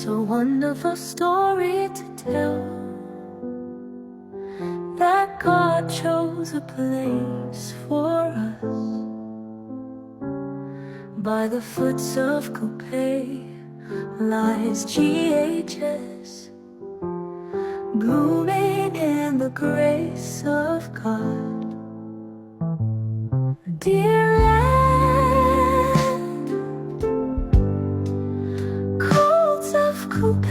It's a wonderful story to tell, that God chose a place for us by the foots of Coupe lies GHS, blooming in the grace of God. Dear land, cold of Coupe,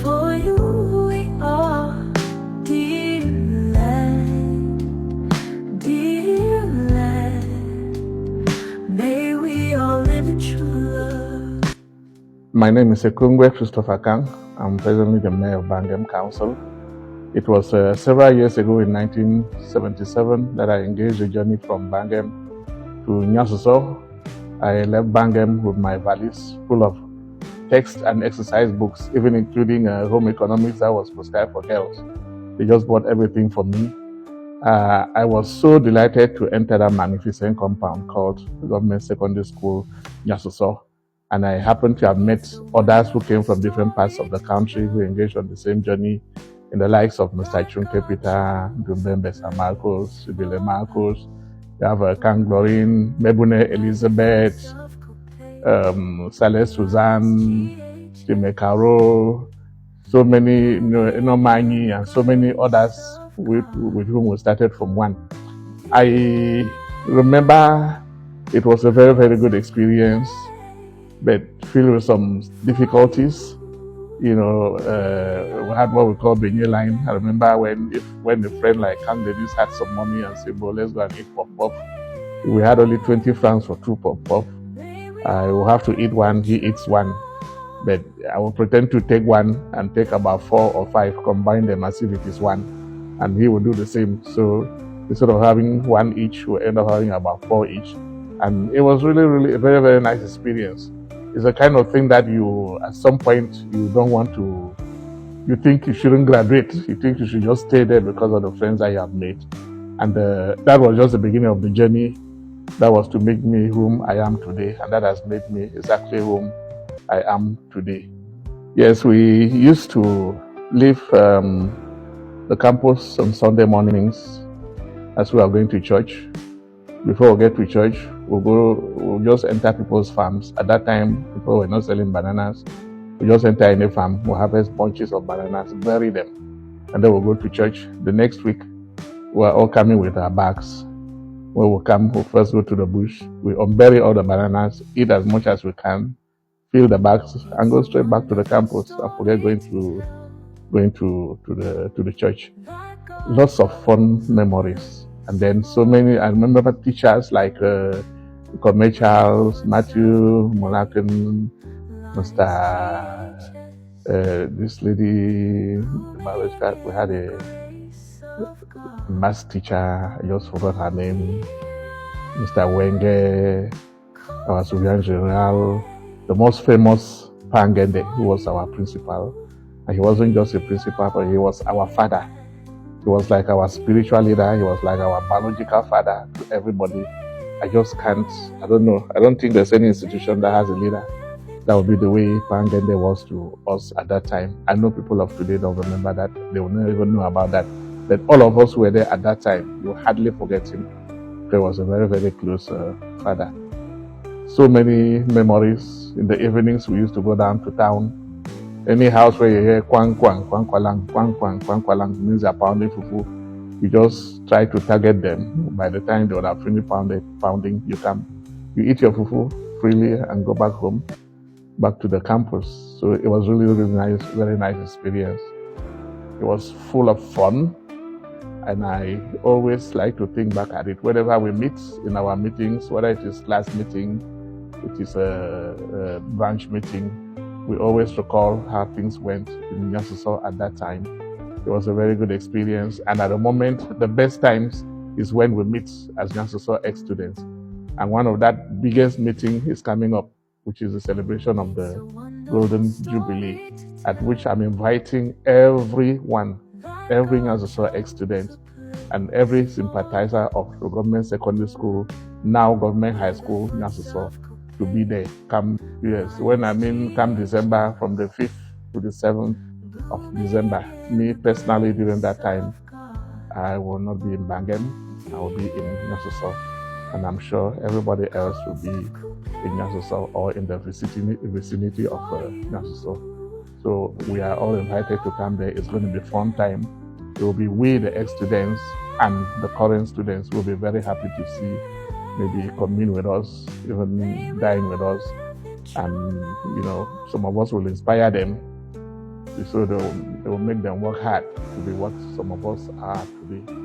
for you we are. Dear land, may we all live in true love. My name is Ekungwe Christopher Kang. I'm presently the mayor of Bangam Council. It was several years ago in 1977 that I engaged a journey from Bangam to Nyasuso. I left Bangam with my valise full of text and exercise books, even including home economics that was prescribed for girls. They just bought everything for me. I was so delighted to enter that magnificent compound called Government Secondary School, Nyasuso. And I happened to have met others who came from different parts of the country who engaged on the same journey, in the likes of Mr. Chunke Peter, Dumbembe Marcos, Sibile Marcos. We have Kanglorin, Mebune Elizabeth, Saleh Suzanne, Chimekaro, so many, Mani, and so many others with whom we started from one. I remember it was a very, very good experience, but filled with some difficulties. We had what we call Benye line. I remember when a friend like Candidates had some money and said, "Well, let's go and eat pop-pop." We had only 20 francs for 2 pop-pop. I will have to eat one, he eats one. But I will pretend to take one and take about 4 or 5, combine them as if it is one. And he will do the same. So instead of having one each, we'll end up having about 4 each. And it was really, really a very, very nice experience. It's the kind of thing that you, at some point, you don't want to, you think you shouldn't graduate. You think you should just stay there because of the friends that you have made. And that was just the beginning of the journey. That was to make me whom I am today. And that has made me exactly whom I am today. Yes, we used to leave the campus on Sunday mornings as we are going to church. Before we get to church, we'll just enter people's farms. At that time, people were not selling bananas. We just enter any farm, we'll harvest bunches of bananas, bury them, and then we'll go to church. The next week, we're all coming with our bags. When we come, we'll first go to the bush. We unbury all the bananas, eat as much as we can, fill the bags, and go straight back to the campus and forget going to the church. Lots of fun memories. And then so many, I remember teachers like Kwame Charles, Matthew Molakin, Mr. This lady, we had a math teacher, I just forgot her name, Mr. Wenge, our surveillant general, the most famous Pangende, who was our principal. And he wasn't just a principal, but he was our father. He was like our spiritual leader. He was like our biological father to everybody. I don't think there's any institution that has a leader that would be the way Pangende was to us at that time. I know people of today don't remember that. They will not even know about that. But all of us who were there at that time, you hardly forget him. He was a very, very close father. So many memories. In the evenings, we used to go down to town. Any house where you hear kwang kwang, kwang kwalang, kwang kwang, kwang kwalang, means they're pounding fufu. You just try to target them. By the time they would have finished pounding, you eat your fufu freely and go back home, back to the campus. So it was really, really nice, very nice experience. It was full of fun, and I always like to think back at it. Whenever we meet in our meetings, whether it is class meeting, it is a branch meeting, we always recall how things went in Nyasuso at that time. It was a very good experience. And at the moment, the best times is when we meet as Nyasuso ex-students. And one of that biggest meeting is coming up, which is the celebration of the Golden Jubilee, at which I'm inviting everyone, every Nyasuso ex-student, and every sympathizer of the Government Secondary School, now Government High School, Nyasuso, to be there. Come December, from the 5th to the 7th of December. Me personally, during that time, I will not be in Bangen. I will be in Nyasuso, and I'm sure everybody else will be in Nyasuso or in the vicinity of Nyasuso. So we are all invited to come there. It's going to be a fun time. It will be we, the ex-students and the current students, will be very happy to see, maybe commune with us, even dine with us, and some of us will inspire them, so they will make them work hard to be what some of us are today.